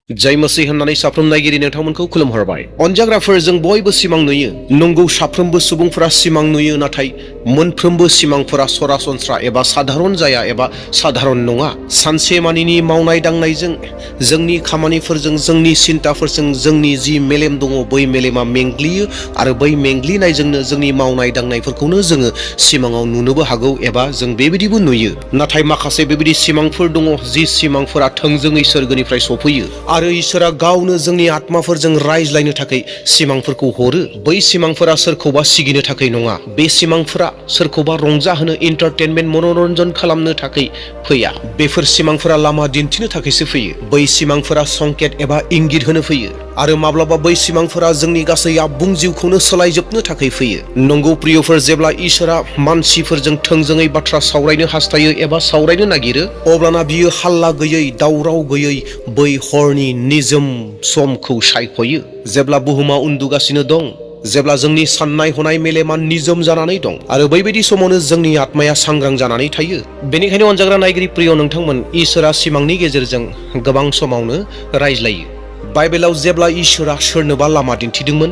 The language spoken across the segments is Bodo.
जय मसीह होननानै साफ्रोम नायगिरि नोंथांमोनखौ खुलुमहरबाय। अनजाग्राफोर जों बयबो सिमां नुयो। नंगौ साफ्रोमबो सुबुंफोरा सिमां नुयो, नाथाय मोनफ्रोमबो सिमांफोरा सरासनस्रा एबा साधारन जाया एबा साधारन नङा। सानसे मानिनि मावनाय दांनायजों, जोंनि खामानिफोरजों, जोंनि सिन्ताफोरजों जोंनि जि मेलेम दङ बै मेलेमा मेंग्लियो आरो बै मेंग्लिनायजोंनो जोंनि मावनाय दांनायफोरखौनो जोङो सिमाङाव नुनोबो हागौ एबा जों बेबायदिबो नुयो। नाथाय माखासे बेबायदि सिमांफोर दङ जि सिमांफोरा थोंजोङै सोरगोनिफ्राय सफैयो आरो इसोरा गावनो जोंनि आत्माफोरजों रायज्लायनो थाखाय सिमांफोरखौ हरो। बै सिमांफोरा सोरखौबा सिगिनो थाखाय नङा। बे सिमांफोरा सोरखौबा रंजाहोनो, एन्टारटेनमेन्ट, मनोरन्जन खालामनो थाखाय फैया। बेफोर सिमांफोरा लामा दिन्थिनो थाखायसो फैयो। बै सिमांफोरा संकेत एबा इंगित होनो फैयो आरो माब्लाबा बै सिमांफोरा जोंनि गासै आबुं जिउखौनो सोलायजोबनो थाखाय फैयो। नंगौ प्रियफोर, जेब्ला इसोरा मानसिफोरजों थोंजोङै बाथ्रा सावरायनो हास्थायो एबा सावरायनो नागिरो, अब्लाना बियो हाल्ला गैयै, दावराव गैयै बै हरनि निजोम समखौ सायख'यो। जेब्ला बुहुमा उन्दुगासिनो दं, जेब्ला जोंनि साननाय हनाय मेलेमा निजोम जानानै दं आरो बैबायदि समावनो जोंनि आत्माया सांग्रां जानानै थायो। बेनिखायनो अनजाग्रा नायगिरि प्रिय नोंथांमोन, इसोरा सिमांनि गेजेरजों गोबां समावनो रायज्लायो। बाइबेलाव जेब्ला इसोरा सोरनोबा लामा दिन्थिदोंमोन,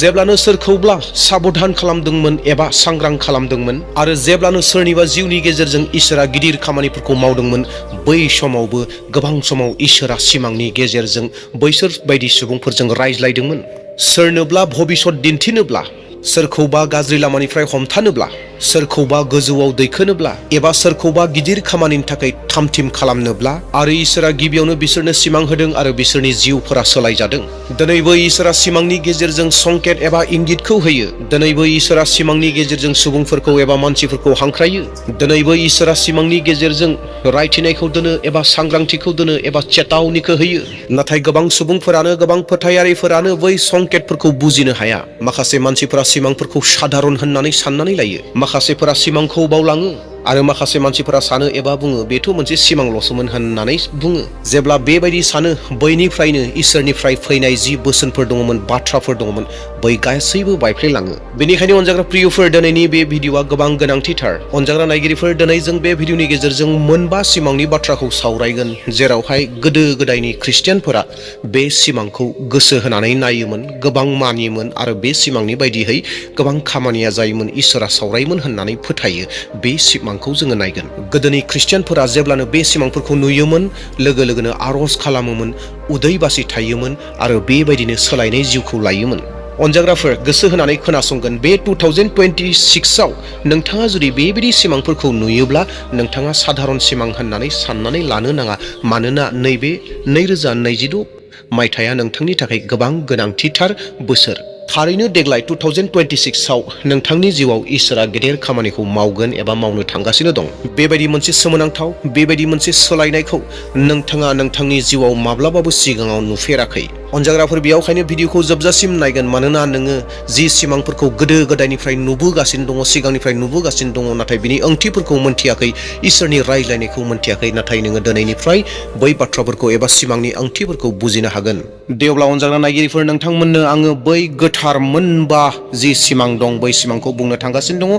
जेब्लानो सोरखौब्ला साबधान खालामदोंमोन एबा सांग्रां खालामदोंमोन आरो जेब्लानो सोरनिबा जिउनि गेजेरजों इसोरा गिदिर खामानिफोरखौ मावदोंमोन, बै समावबो गोबां समाव इसोरा सिमांनि गेजेरजों बैसोर बायदि सुबुंफोरजों रायज्लायदोंमोन। सोरनोब्ला भबिष्यत दिन्थिनोब्ला, सोरखौबा गाज्रि लामानिफ्राय हमथानोब्ला, सोरखौबा गोजौआव दैखोनोब्ला एबा सोरखौबा गिदिर खामानिनि थाखाय थामथिम खालामनोब्ला, आरो इसोरा गिबियावनो बिसोरनो सिमां होदों आरो बिसोरनि जिउफोरा सोलायजादों। दिनैबो इसोरा सिमांनि गेजेरजों संकेत एबा इंगितखौ होयो। दिनैबो इसोरा सिमांनि गेजेरजों सुबुंफोरखौ एबा मानसिफोरखौ हांख्रायो। दिनैबो इसोरा सिमांनि गेजेरजों रायथिनायखौ दोनो एबा सांग्रांथिखौ दोनो एबा चेतावनिखौ होयो। नाथाय गोबां सुबुंफोरानो, गोबां फोथायारिफोरानो बै संकेतफोरखौ बुजिनो हाया। माखासे मानसिफोरा सिमांफोरखौ साधारन होननानै साननानै लायो। माखासेफोरा सिमांखौ बावलाङो आरो माखासे मानसिफोरा सानो एबा बुङो बेथ' मोनसे सिमांल'सोमोन होननानै बुङो। जेब्ला बेबायदि सानो, बैनिफ्रायनो इसोरनिफ्राय फैनाय जि बोसोनफोर दङमोन, बाथ्राफोर दङमोन, बै गासैबो बायफ्लेलाङो। बेनिखायनो अनजाग्रा प्रियफोर, दिनैनि बे भिडिअ'आ गोबां गोनांथिथार। अनजाग्रा नायगिरिफोर, दिनै जों बे भिडिअ'नि गेजेरजों मोनबा सिमांनि बाथ्राखौ सावरायगोन, जेरावहाय गोदो गोदायनि ख्रिस्टियानफोरा बे सिमांखौ गोसो होनानै नायोमोन, गोबां मानियोमोन आरो बे सिमांनि बायदियै गोबां खामानिया जायोमोन, इसोरा सावरायोमोन होननानै फोथायो। बे सिमांखौ जोङो नायगोन। गोदोनि ख्रिस्टियानफोरा जेब्लानो बे सिमांफोरखौ नुयोमोन, लोगो लोगोनो आर'ज खालामोमोन, उदै बासि थायोमोन आरो बेबायदिनो सोलायनाय जिउखौ लायोमोन। अनजाग्राफोर, गोसो होनानै खोनासंगोन। बे 2026आव नोंथाङा जुदि बेबायदि सिमांफोरखौ नुयोब्ला, नोंथाङा साधारन सिमां होननानै साननानै लानो नाङा। मानोना नैबे 2026 मायथाइया नोंथांनि थाखाय गोबां गोनांथिथार बोसोर। थारैनो देग्लाय 2026आव नोंथांनि जिउआव इसोरा गेदेर खामानिखौ मावगोन एबा मावनो थांगासिनो दं। बेबायदि मोनसे सोमोनांथाव, बेबायदि मोनसे सोलायनायखौ नोंथाङा नोंथांनि जिउआव माब्लाबाबो सिगाङाव नुफेराखै। अनजाग्राफोर, बेयावखायनो भिडिअ'खौ जोबजासिम नायगोन। मानोना नोङो जि सिमांफोरखौ गोदो गोदायनिफ्राय नुबोगासिनो दङ, सिगांनिफ्राय नुबोगासिनो दङ, नाथाय बिनि ओंथिफोरखौ मोनथियाखै, इसोरनि रायज्लायनायखौ मोनथियाखै, नाथाय नोङो दिनैनिफ्राय बै बाथ्राफोरखौ एबा सिमांनि ओंथिफोरखौ बुजिनो हागोन। दे अब्ला अनजाग्रा नायगिरिफोर, नोंथांमोननो आङो बै गोथार मोनबा जि सिमां दं, बै सिमांखौ बुंनो थांगासिनो दङ।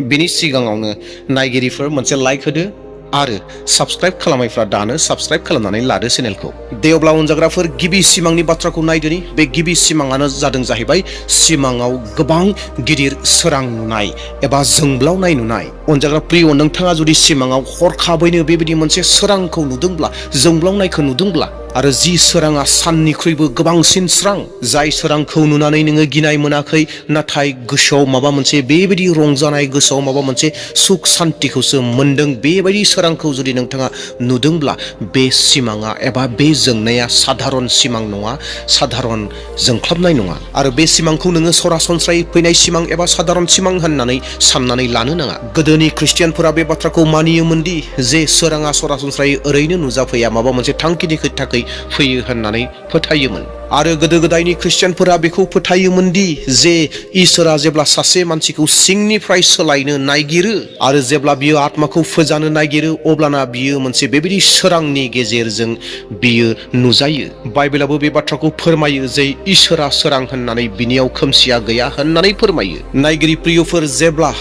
बिनि सिगाङावनो नायगिरिफोर मोनसे लाइक होदो आरो साबस्क्राइब खालामैफ्रा दानो साबस्क्राइब खालामनानै लादो चेनेलखौ। दे अब्ला अनजाग्राफोर, गिबि सिमांनि बाथ्राखौ नायदोनि। बे गिबि सिमाङानो जादों जाहैबाय सिमाङाव गोबां गिदिर सोरां नुनाय एबा जोंब्लावनाय नुनाय। अनजाग्रा प्रिय, नोंथाङा जुदि सिमाङाव हरखाबैनो बेबायदि मोनसे सोरांखौ नुदोंब्ला, जोंब्लावनायखौ नुदोंब्ला, आरो जि सोराङा साननिख्रुइबो गोबांसिन स्रां, जाय सोरांखौ नुनानै नोङो गिनाय मोनाखै, नाथाय गोसोआव माबा मोनसे बेबायदि रंजानाय, गोसोआव माबा मोनसे सुख सान्तिखौसो मोनदों, बेबायदि सोरांखौ जुदि नोंथाङा नुदोंब्ला, बे सिमाङा एबा बे जोंनाया साधारन सिमां नङा, साधारन जोंख्लाबनाय नङा। आरो बे सिमांखौ नोङो सरासनस्रायै फैनाय सिमां एबा साधारन सिमां होननानै साननानै लानो नाङा। गोदोनि ख्रिस्टियानफोरा बे बाथ्राखौ मानियोमोन दि जे सोराङा सरासनस्रायै ओरैनो नुजाफैया, माबा मोनसे थांखिनि थाखाय फैयो होननानै फोथायोमोन। आरो गोदो गोदायनि ख्रिस्टियानफोरा बेखौ फोथायोमोन दि जे इसोरा जेब्ला सासे मानसिखौ सिंनिफ्राय सोलायनो नागिरो आरो जेब्ला बियो आत्माखौ फोजानो नागिरो, अब्लाना बियो मोनसे बेबायदि सोरांनि गेजेरजों बियो नुजायो। बाइबेलाबो बे बाथ्राखौ फोरमायो जे इसोरा सोरां होननानै बिनियाव खोमसिया गैया होननानै फोरमायो। नायगिरि प्रियफोर, जेब्ला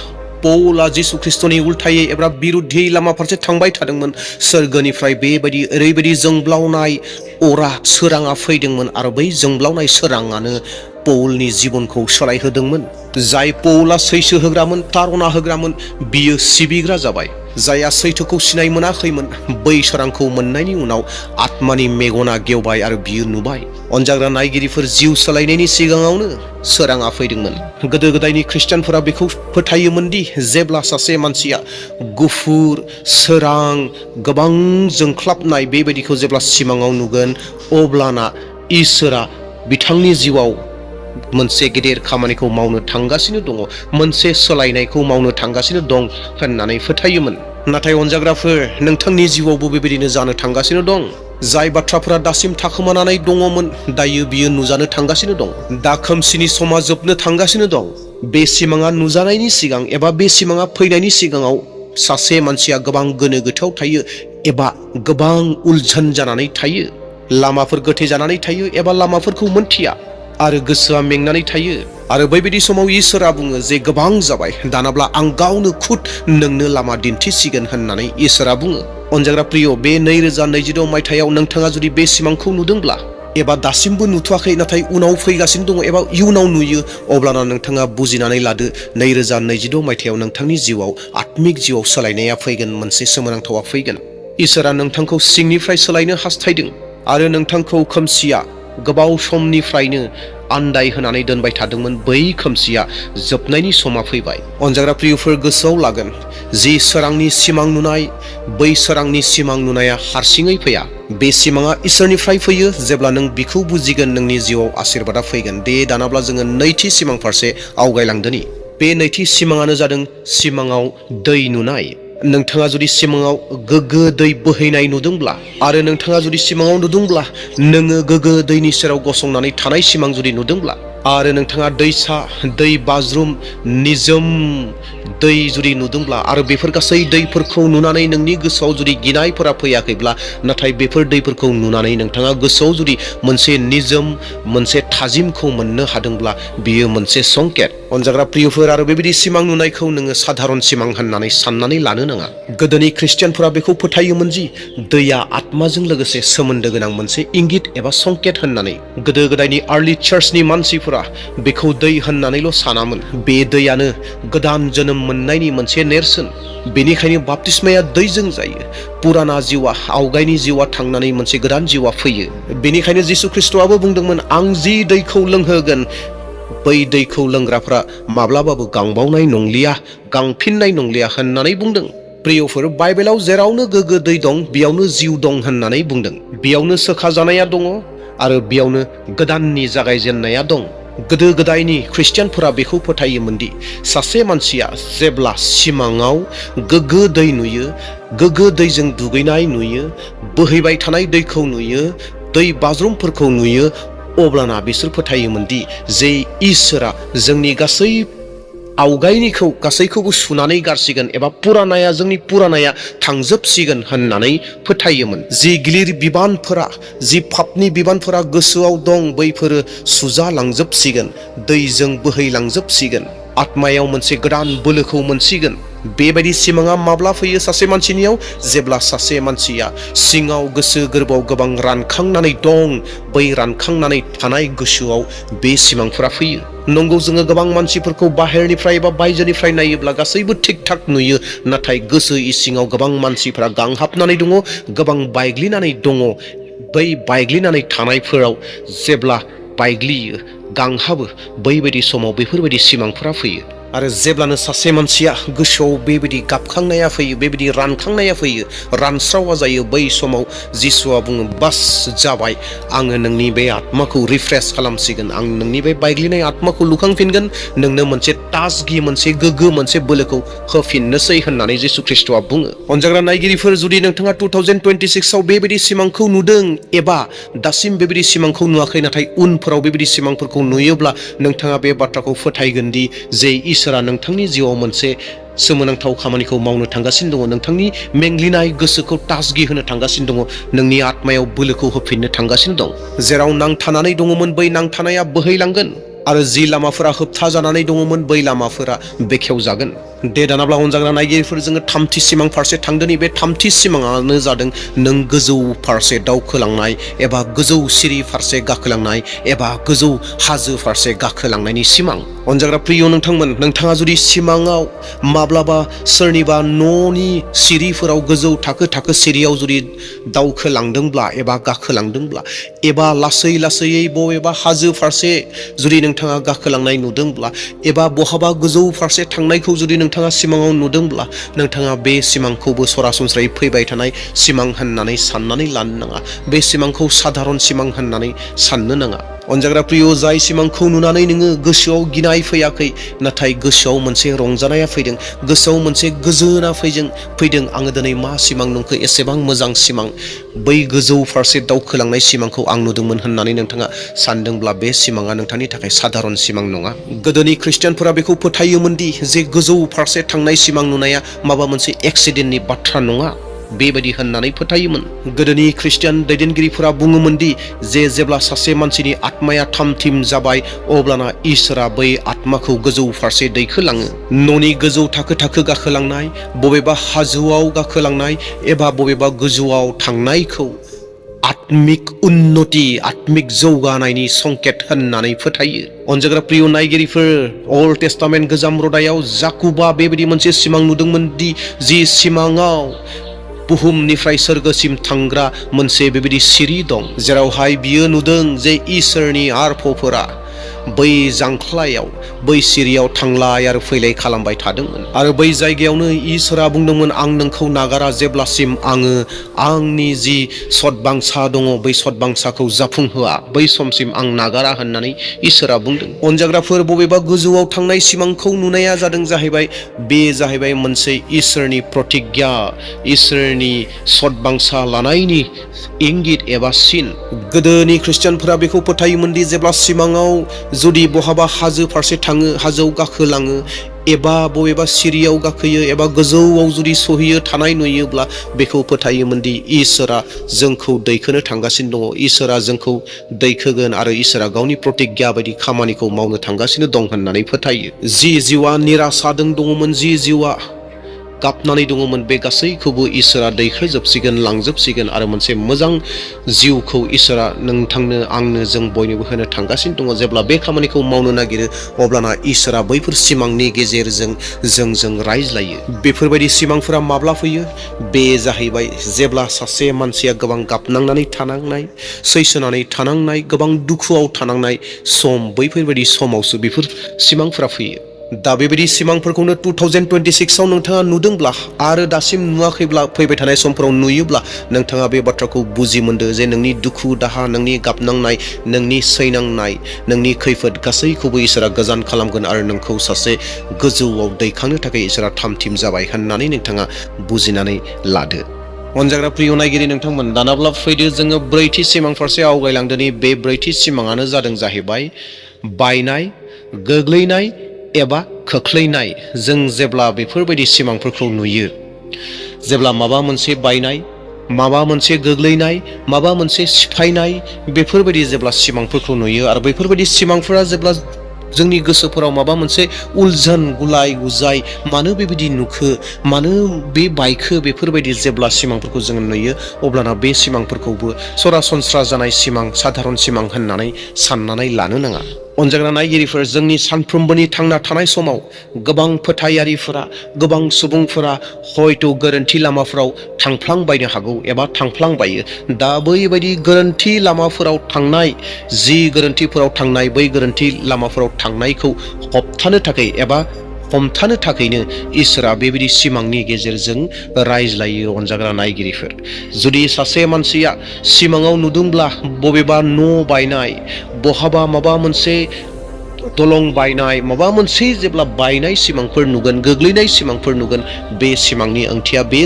पौला जिसु ख्रिस्टनि उल्थायै एबा बिरुद्धि लामा फारसे थांबाय थादोंमोन सोरगोनिफ्राय बेबायदि ओरैबायदि जोंब्लावनाय अरा सोराङा फैदोंमोन आरो बै जोंब्लावनाय सोराङानो पौलनि जिबनखौ सोलायहोदोंमोन। जाय पौला सैसो होग्रामोन तारना होग्रामोन बियो सिबिग्रा जाबाय। जायहा सैथोखौ सिनाय मोनाखैमोन बै सोरांखौ मोननायनि उनाव आत्मानि मेगना गेवबाय आरो बियो नुबाय। अनजाग्रा नायगिरिफोर जिउ सोलायनायनि सिगाङावनो सोराङा फैदोंमोन। गोदो गोदायनि ख्रिस्टियानफोरा बेखौ फोथायोमोनदि जेब्ला सासे मानसिया गुफुर सोरां गोबां जोंख्लाबनाय बेबायदिखौ जेब्ला सिमाङाव नुगोन अब्लाना इसोरा बिथांनि जिउआव मोनसे गेदेर खामानिखौ मावनो थांगासिनो दङ, मोनसे सोलायनायखौ मावनो थांगासिनो दं होननानै फोथायोमोन। नाथाय अनजाग्राफोर नोंथांनि जिउआवबो बेबायदिनो जानो थांगासिनो दं। जाय बाथ्राफोरा दासिम थाखोमानानै दङमोन दायो बियो नुजानो थांगासिनो दं। दा खोमसिनि समा जोबनो थांगासिनो दं। बे सिमाङा नुजानायनि सिगां एबा बे सिमाङा फैनायनि सिगाङाव सासे मानसिया गोबां गोनो गोथोआव थायो एबा गोबां उलझन जानानै थायो। लामाफोर गोथे जानानै थायो एबा लामाफोरखौ मोनथिया आरो गोसोआ मेंनानै थायो। आरो बैबायदि समाव इसोरा बुङो जे गोबां जाबाय दानाब्ला आं गावनो खुद नोंनो लामा दिन्थिसिगोन होननानै इसोरा बुङो। अनजाग्रा प्रिय, बे 2026 मायथाइयाव नोंथाङा जुदि बे सिमांखौ नुदोंब्ला एबा दासिमबो नुथ'वाखै नाथाय उनाव फैगासिनो दङ एबा इयुनाव नुयो अब्लाना नोंथाङा बुजिनानै लादो 2026 मायथाइयाव नोंथांनि जिउआव आत्मिक जिउआव सोलायनाया फैगोन, मोनसे सोमोनांथावा फैगोन। इसोरा नोंथांखौ सिंनिफ्राय सोलायनो हास्थायदों आरो नोंथांखौ खोमसिया गोबाव समनिफ्रायनो आन्दाय होनानै दोनबाय थादोंमोन। बै खोमसिया जोबनायनि समा फैबाय। अनजाग्रा प्रियफोर गोसोआव लागोन जि सोरांनि सिमां नुनाय बै सोरांनि सिमां नुनाया हारसिङै फैया। बे सिमाङा इसोरनिफ्राय फैयो। जेब्ला नों बिखौ बुजिगोन नोंनि जिउआव आशीर्बादा फैगोन। दे दानाब्ला जोङो नैथि सिमां फारसे आवगायलांदोनि। बे नैथि सिमाङानो जादों सिमाङाव दै नुनाय। नोंथाङा जुदि सिमाङाव गोग्गो दै बोहैनाय नुदोंब्ला आरो नोंथाङा जुदि सिमाङाव नुदोंब्ला नोङो गोग्गो दैनि सेराव गसंनानै थानाय सिमां जुदि नुदोंब्ला आरो नोंथाङा दैसा दै बाज्रुम निजोम दै जुदि नुदोंब्ला आरो बेफोर गासै दैफोरखौ नुनानै नोंनि गोसोआव जुदि गिनायफोरा फैयाखैब्ला नाथाय बेफोर दैफोरखौ नुनानै नोंथाङा गोसोआव जुदि मोनसे निजोम मोनसे थाजिमखौ मोननो हादोंब्ला बियो मोनसे संकेत। अनजाग्रा प्रियफोर, आरो बेबायदि सिमां नुनायखौ नोङो साधारन सिमां होननानै साननानै लानो नाङा। गोदोनि ख्रिस्टियानफोरा बेखौ फोथायोमोन जि दैया आत्माजों लोगोसे सोमोन्दो गोनां मोनसे इंगित एबा संकेत होननानै। गोदो गोदायनि आर्ली चार्चनि मानसिफोरा बेखौ दै होननानैल' सानामोन। बे दैयानो गोदान जोनोम मोननायनि मोनसे नेरसोन। बेनिखायनो बाप्तिस्माया दैजों जायो। पुराना जिउआ आवगायनि जिउआ थांनानै मोनसे गोदान जिउआ फैयो। बेनिखायनो जिसु ख्रिस्टआबो बुंदोंमोन आं जि दैखौ लोंहोगोन बै दैखौ लोंग्राफ्रा माब्लाबाबो गांबावनाय नंलिया, गांफिननाय नंलिया होननानै बुंदों। प्रियफोर, बाइबेलाव जेरावनो गोग्गो दै दं बेयावनो जिउ दं होननानै बुंदों। बेयावनो सोखाजानाया दङ आरो बेयावनो गोदाननि जागायजेननाया दं। गोदो गोदायनि ख्रिस्टियानफोरा बेखौ फोथायोमोनदि सासे मानसिया जेब्ला सिमाङाव गोग्गो दै नुयो, गोग्गो दैजों दुगैनाय नुयो, बोहैबाय थानाय दैखौ नुयो, दै बाज्रुमफोरखौ नुयो अब्लाना बिसोर फोथायोमोनदि जे इसोरा जोंनि गासै आवगायनिखौ गासैखौबो सुनानै गारसिगोन एबा पुरानाया जोंनि पुरानाया थांजोबसिगोन होननानै फोथायोमोन। जि गिलिर बिबानफोरा जि पापनि बिबानफोरा गोसोआव दं बैफोरो सुजालांजोबसिगोन, दैजों बोहैलांजोबसिगोन, आत्मायाव मोनसे गोदान बोलोखौ मोनसिगोन। बेबायदि सिमाङा माब्ला फैयो सासे मानसिनियाव? जेब्ला सासे मानसिया सिङाव गोसो गोरबोआव गोबां रानखांनानै दं, बै रानखांनानै थानाय गोसोआव बे सिमांफोरा फैयो। नंगौ, जोङो गोबां मानसिफोरखौ बाहेरनिफ्राय एबा बायजोनिफ्राय नायोब्ला गासैबो थिग थाक नुयो, नाथाय गोसो इसिङाव गोबां मानसिफोरा गांहाबनानै दङ, गोबां बायग्लिनानै दङ। बै बायग्लिनानै थानायफोराव जेब्ला बायग्लियो, गांहाबो, बैबायदि समाव बेफोरबायदि सिमांफोरा फैयो। आरो जेब्लानो सासे मानसिया गोसोआव बेबायदि गाबखांनाया फैयो, बेबायदि रानखांनाया फैयो, रानस्रावा जायो, बै समाव जिसुआ बुङो बास जाबाय, आङो नोंनि बे आत्माखौ रिफ्रेश खालामसिगोन, आं नोंनि बे बायग्लिनाय आत्माखौ लुखांफिनगोन, नोंनो मोनसे ताजगि, मोनसे गोग्गो, मोनसे बोलोखौ होफिननोसै होननानै जिसु ख्रिस्टआ बुङो। अनजाग्रा नायगिरिफोर, जुदि नोंथाङा 2026आव बेबायदि सिमांखौ नुदों एबा दासिम बेबायदि सिमांखौ नुवाखै नाथाय उनफोराव बेबायदि सिमांफोरखौ नुयोब्ला नोंथाङा बे बाथ्राखौ फोथायगोन दि जे इसोरा नोंथांनि जिउआव मोनसे सोमोनांथाव खामानिखौ मावनो थांगासिनो दङ, नोंथांनि मेंग्लिनाय गोसोखौ ताजगि होनो थांगासिनो दङ, नोंनि आत्मायाव बोलोखौ होफिननो थांगासिनो दं। जेराव नांथानानै दङमोन बै नांथानाया बोहैलांगोन आरो जि लामाफोरा होबथा जानानै दङमोन बै लामाफोरा बेखेवजागोन। दे दानाब्ला अनजाग्रा नायगिरिफोर जोङो थामथि सिमां फारसे थांदोनि बे थामथि सिमाङानो जादों नों गोजौ फारसे दावखोलांनाय एबा गोजौ सिरि फारसे गाखोलांनाय एबा गोजौ हाजो फारसे गाखोलांनायनि सिमां। अनजाग्रा प्रिय नोंथांमोन, नोंथाङा जुदि सिमाङाव माब्लाबा सोरनिबा न'नि सिरिफोराव गोजौ थाखो थाखो सिरियाव जुदि दावखोलांदोंब्ला एबा गाखोलांदोंब्ला एबा लासै लासैयै बबेबा हाजो फारसे जुदि नोंथाङा गाखोलांनाय नुदोंब्ला एबा बहाबा गोजौ फारसे थांनायखौ जुदि नोंथाङा सिमाङाव नुदोंब्ला नोंथाङा बे सिमांखौबो सरासनस्रायै फैबाय थानाय सिमां होननानै साननानै लानो नाङा। बे सिमांखौ साधारन सिमां होननानै साननो नाङा। अनजाग्रा प्रिय, जाय सिमांखौ नुनानै नोङो गोसोआव गिनाय फैयाखै, नाथाय गोसोआव मोनसे रंजानाया फैदों, गोसोआव मोनसे गोजोना फैदों आङो दिनै मा सिमां नुखो, एसेबां मोजां सिमां, बै गोजौ फारसे दावखोलांनाय सिमांखौ आं नुदोंमोन होननानै नोंथाङा सानदोंब्ला बे सिमाङा नोंथांनि थाखाय साधारन सिमां नङा। गोदोनि ख्रिस्टियानफोरा बेखौ फोथायोमोनदि जे गोजौ फारसे थांनाय सिमां नुनाया माबा मोनसे एक्सिडेन्टनि बाथ्रा नङा, बेबायदि होननानै फोथायोमोन। गोदोनि ख्रिस्टियान दैदेनगिरिफोरा बुङोमोनदि जे जेब्ला सासे मानसिनि आत्माया थामथिम जाबाय अब्लाना इसोरा बै आत्माखौ गोजौ फारसे दैखोलाङो। न'नि गोजौ थाखो थाखो गाखोलांनाय, बबेबा हाजोआव गाखोलांनाय एबा बबेबा गोजौआव थांनायखौ आत्मिक उन्नति, आत्मिक जौगानायनि संकेत होननानै फोथायो। अनजाग्रा प्रिय नायगिरिफोर, अल्ड टेस्टामेन्ट गोजाम रदायाव जाकुबा बेबायदि मोनसे सिमां नुदोंमोन दि जि सिमाङाव बुहुमनिफ्राय सोरगोसिम थांग्रा मोनसे बेबायदि सिरि दं, जेरावहाय बियो नुदों जे इसोरनि आर्फफोरा बै जांख्लायाव, बै सिरियाव थांलाय आरो फैलाय खालामबाय थादोंमोन। आरो बै जायगायावनो इसोरा बुंदोंमोन, आं नोंखौ नागारा जेब्लासिम आङो आंनि जि सदबांसा दङ बै सदबांसाखौ जाफुंहोआ, बै समसिम आं नागारा होननानै इसोरा बुंदों। अनजाग्राफोर, बबेबा गोजौआव थांनाय सिमांखौ नुनाया जाहैबाय मोनसे इसोरनि प्रतिज्ञा, इसोरनि सदबांसा लानायनि इंगित एबा सिन। गोदोनि ख्रिस्टियानफोरा बेखौ फोथायोमोनदि जेब्ला सिमाङाव जुदि बहाबा हाजो फारसे थाङो, हाजोआव गाखोलाङो एबा बबेबा सिरियाव गाखोयो एबा गोजौआव जुदि सहैयो थानाय नुयोब्ला बेखौ फोथायोमोनदि इसोरा जोंखौ दैखोनो थांगासिनो दङ, इसोरा जोंखौ दैखोगोन आरो इसोरा गावनि प्रतिज्ञा बायदि खामानिखौ मावनो थांगासिनो दं होननानै फोथायो। जि जिउआ निरासादों दङमोन, जि जिउआ गाबनानै दङमोन, बे गासैखौबो इसोरा दैखोजोबसिगोन, लांजोबसिगोन आरो मोनसे मोजां जिउखौ इसोरा नोंथांनो आंनो जों बयनोबो होनो थांगासिनो दङ। जेब्ला बे खामानिखौ मावनो नागिरो अब्लाना इसोरा बैफोर सिमांनि गेजेरजों जोंजों रायज्लायो। बेफोरबायदि सिमांफोरा माब्ला फैयो? बे जाहैबाय जेब्ला सासे मानसिया गोबां गाबनांनानै थानांनाय, सैसोनानै थानांनाय, गोबां दुखुआव थानांनाय सम, बैफोरबायदि समावसो बेफोर सिमांफोरा फैयो। दा बेबायदि सिमांफोरखौनो 2026आव नोंथाङा नुदोंब्ला आरो दासिम नुवाखैब्ला फैबाय थानाय समफोराव नुयोब्ला नोंथाङा बे बाथ्राखौ बुजि मोनदो जे नोंनि दुखु दाहा, नोंनि गाबनांनाय, नोंनि सैनांनाय, नोंनि खैफोद गासैखौबो इसोरा गोजान खालामगोन आरो नोंखौ सासे गोजौआव दैखांनो थाखाय इसोरा थामथिम जाबाय होननानै नोंथाङा बुजिनानै लादो। अनजाग्रा प्रिय नायगिरि नोंथांमोन, दानाब्ला फैदो जोङो ब्रैथि सिमां फारसे आवगायलांदोनि। बे ब्रैथि सिमाङानो जाहैबाय बायनाय, गोग्लैनाय एबा खोख्लैनाय। जों जेब्ला बेफोरबायदि सिमांफोरखौ नुयो, जेब्ला माबा मोनसे बायनाय, माबा मोनसे गोग्लैनाय, माबा मोनसे सिफायनाय, बेफोरबायदि जेब्ला सिमांफोरखौ नुयो आरो बेफोरबायदि सिमांफोरा जेब्ला जोंनि गोसोफोराव माबा मोनसे उलझन, गुलाय गुजाय, मानो बेबायदि नुखो, मानो बे बायखो, बेफोरबायदि जेब्ला सिमांफोरखौ जोङो नुयो अब्लाना बे सिमांफोरखौबो सरासनस्रा जानाय सिमां, साधारन सिमां होननानै साननानै लानो नाङा। अनजाग्रा नायगिरिफोर, जोंनि सानफ्रोमबोनि थांना थानाय समाव गोबां फोथायारिफोरा, गोबां सुबुंफोरा हयथ' गोरोन्थि लामाफोराव थांफ्लांबायनो हागौ एबा थांफ्लांबायो। दा बैबायदि गोरोन्थि लामाफोराव थांनाय, जि गोरोन्थिफोराव थांनाय, बै गोरोन्थि लामाफोराव थांनायखौ होबथानो थाखाय एबा हमथानो थाखायनो इसोरा बेबायदि सिमांनि गेजेरजों रायज्लायो। अनजाग्रा नायगिरिफोर, जुदि सासे मानसिया सिमाङाव नुदोंब्ला बबेबा न' बायनाय, बहाबा माबा मोनसे दलं बायनाय, माबा मोनसे जेब्ला बायनाय सिमांफोर नुगोन, गोग्लैनाय सिमांफोर नुगोन, बे सिमांनि ओंथिया बे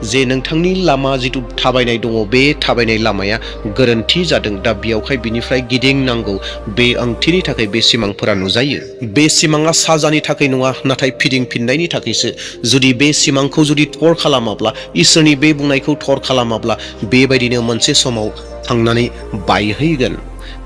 जे नोंथांनि लामा जिथु थाबायनाय दङ, बे थाबायनाय लामाया गोरोन्थि जादों। दा बेयावहाय बिनिफ्राय गिदिंनांगौ। बे ओंथिनि थाखाय बे सिमांफोरा नुजायो। बे सिमाङा साजानि थाखाय नङा, नाथाय फिदिंफिननायनि थाखायसो। जुदि बे सिमांखौ जुदि थर खालामाब्ला, इसोरनि बे बुंनायखौ थर खालामाब्ला, बेबायदिनो मोनसे समाव थांनानै बायहैगोन।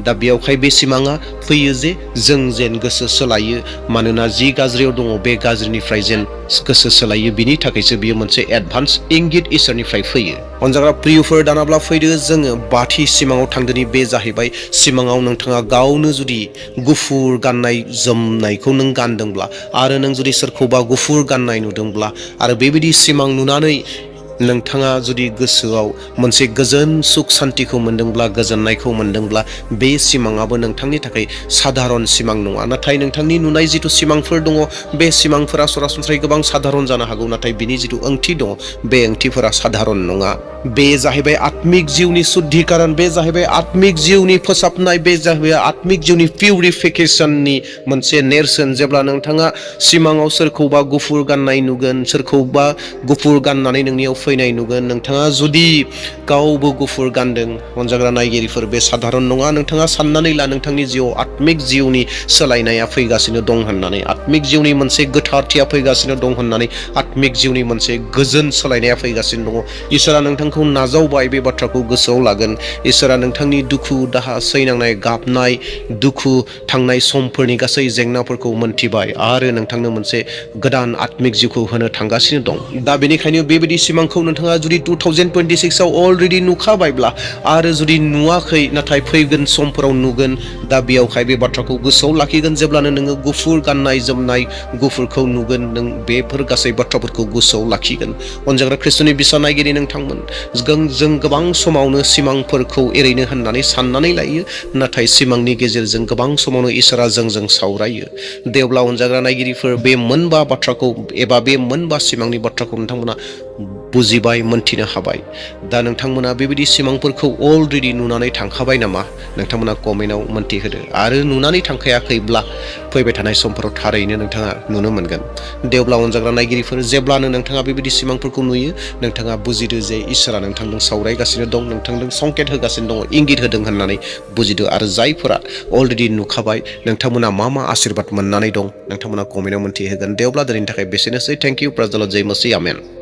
दा बेयावहाय बे सिमाङा फैयो जे जों जेन गोसो सोलायो, मानोना जि गाज्रियाव दङ बे गाज्रिनिफ्राय जेन गोसो सोलायो, बिनि थाखायसो बियो मोनसे एडभान्स इंगित इसोरनिफ्राय फैयो। अनजाग्रा प्रियफोर, दानाब्ला फैदो जोङो बाथि सिमाङाव थांदोनि। बे जाहैबाय सिमाङाव नोंथाङा गावनो जुदि गुफुर गाननाय जोमनायखौ नों गानदोंब्ला, आरो नों जुदि सोरखौबा गुफुर गाननाय नुदोंब्ला, आरो बेबायदि सिमां नुनानै नोंथाङा जुदि गोसोआव मोनसे गोजोन सुख सान्तिखौ मोनदोंब्ला, गोजोननायखौ मोनदोंब्ला, बे सिमाङाबो नोंथांनि थाखाय साधारन सिमां नङा। नाथाय नोंथांनि नुनाय जिथु सिमांफोर दङ, बे सिमांफोरा सरासनस्रायै गोबां साधारन जानो हागौ, नाथाय बिनि जिथु ओंथि दङ बे ओंथिफोरा साधारन नङा। बे जाहैबाय आत्मिक जिउनि शुद्धिकरण, बे जाहैबाय आत्मिक जिउनि फोसाबनाय, बे जाहैबाय आत्मिक जिउनि पिउरिफिकेसननि मोनसे नेरसोन। जेब्ला नोंथाङा सिमाङाव सोरखौबा गुफुर गाननाय नुगोन, सोरखौबा गुफुर गाननानै नोंनियाव फैनाय नुगोन, नोंथाङा जुदि गावबो गुफुर गानदों, अनजाग्रा नायगिरिफोर, बे साधारन नङा। नोंथाङा साननानै ला नोंथांनि जिउआव आत्मिक जिउनि सोलायनाया फैगासिनो दं होननानै, आत्मिक जिउनि मोनसे गोथारथिया फैगासिनो दं होननानै, आत्मिक जिउनि मोनसे गोजोन सोलायनाया फैगासिनो दङ। इसोरा नोंथांखौ नाजावबाय, बे बाथ्राखौ गोसोआव लागोन। इसोरा नोंथांनि दुखु दाहा, सैनांनाय, गाबनाय, दुखु, थांनाय समफोरनि गासै जेंनाफोरखौ मोनथिबाय, आरो नोंथांनो मोनसे गोदान आत्मिक जिउखौ होनो थांगासिनो दं। दा बेनिखायनो बेबायदि सिमांखौ नोंथाङा जुदि 2026आव अलरेडि नुखाबायब्ला, आरो जुदि नुवाखै नाथाय फैगोन समफोराव नुगोन, दा बेयावहाय बे बाथ्राखौ गोसोआव लाखिगोन। जेब्लानो नोङो गुफुर गाननाय जोमनाय गुफुरखौ नुगोन, नों बेफोर गासै बाथ्राफोरखौ गोसोआव लाखिगोन। अनजाग्रा ख्रिस्ट'नि बिसा नायगिरि नोंथांमोन, जों गोबां समावनो सिमांफोरखौ एरैनो होननानै साननानै लायो, नाथाय सिमांनि गेजेरजों गोबां समावनो इसोरा जोंजों सावरायो। देवब्ला अनजाग्रा नायगिरिफोर, बे मोनबा बाथ्राखौ एबा बे मोनबा सिमांनि बाथ्राखौ नोंथांमोना बुजिबाय, मोनथिनो हाबाय। दा नोंथांमोना बेबायदि सिमांफोरखौ अलरेडि नुनानै थांखाबाय नामा? नोंथांमोना कमेन्टआव मोनथिहोदो। आरो नुनानै थांखायाखैब्ला फैबाय थानाय समफोराव थारैनो नोंथाङा नुनो मोनगोन। देवब्ला अनजाग्रा नायगिरिफोर, जेब्लानो नोंथाङा बेबायदि सिमांफोरखौ नुयो, नोंथाङा बुजिदो जे इसोरा नोंथांजों सावरायगासिनो दं, नोंथांजों संकेत होगासिनो दङ, इंगित होदों होननानै बुजिदो। आरो जायफोरा अलरेडि नुखाबाय, नोंथांमोना मा मा आशीर्बाद मोननानै दं, नोंथांमोना कमेन्टआव मोनथिहोगोन। देवब्ला दिनैनि थाखाय बेसेनोसै। थेंक इउ, प्रेज द लर्ड, जय मसीह, आमेन।